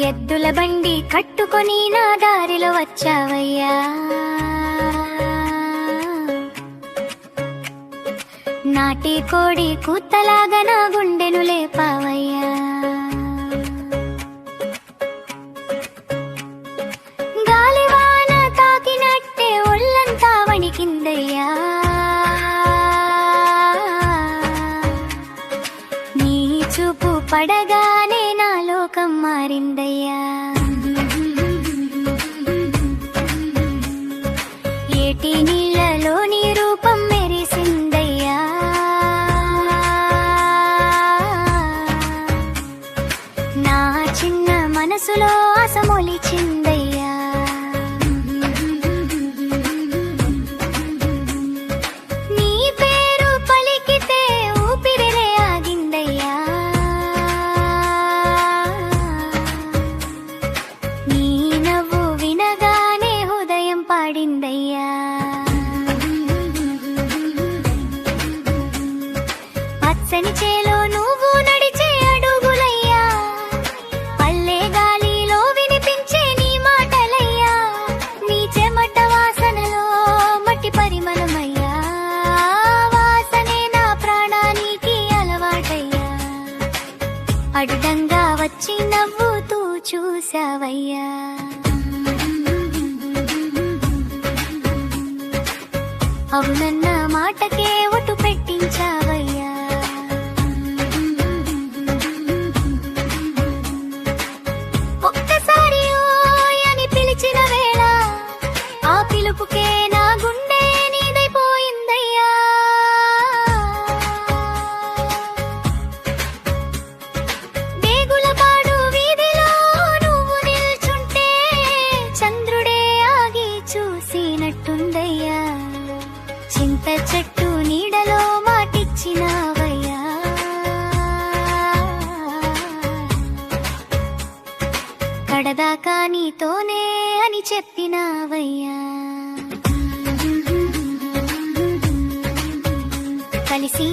ఎద్దుల బండి కట్టుకొని నా దారిలో వచ్చావయ్యా, నాటి కోడి కూతలాగా నా గుండెను లేపావయ్యా. గాలివాన తాకినట్టే ఒళ్ళంతా వణికిందయ్యా, నీ చూపు పడగానే నా లోకం మారిందయ్యా. ఏటి నీళ్ళలో నీ రూపం మెరిసిందయ్యా, నా చిన్న మనసులో ఆశ మొలిచిందయ్యా. నీ పేరు పలికితే ఊపిరినే ఆగిందయ్యా, నీ నవ్వు వినగానే హృదయం పాడిందయ్యా. పచ్చని చేలో నువ్వు నడిచే అడుగులయ్యా, పల్లె గాలిలో వినిపించే నీ మాటలయ్యా, నీ చెమట వాసనలో మట్టి పరిమళమయ్యా, వాసనే నా ప్రాణానికి అలవాటయ్యా. అడ్డంగా వచ్చి నవ్వుతూ చూసావయ్యా, అవునన్న మాటకే ఒట్టు పెట్టించావయ్యా. ఒక్కసారి ఓయ్ అని పిలిచిన వేళ ఆ పిలుపుకే నా గుండె నీదైపోయిందయ్యా. దేగులపాడు వీధిలో నువ్వు నిల్చుంటే చంద్రుడే ఆగి చూసినట్టుందయ్యా, చింత చెట్టు నీడలో మాటిచ్చినావయ్యా. కడదాకా నీతోనే అని చెప్పినావయ్యా, కలిసి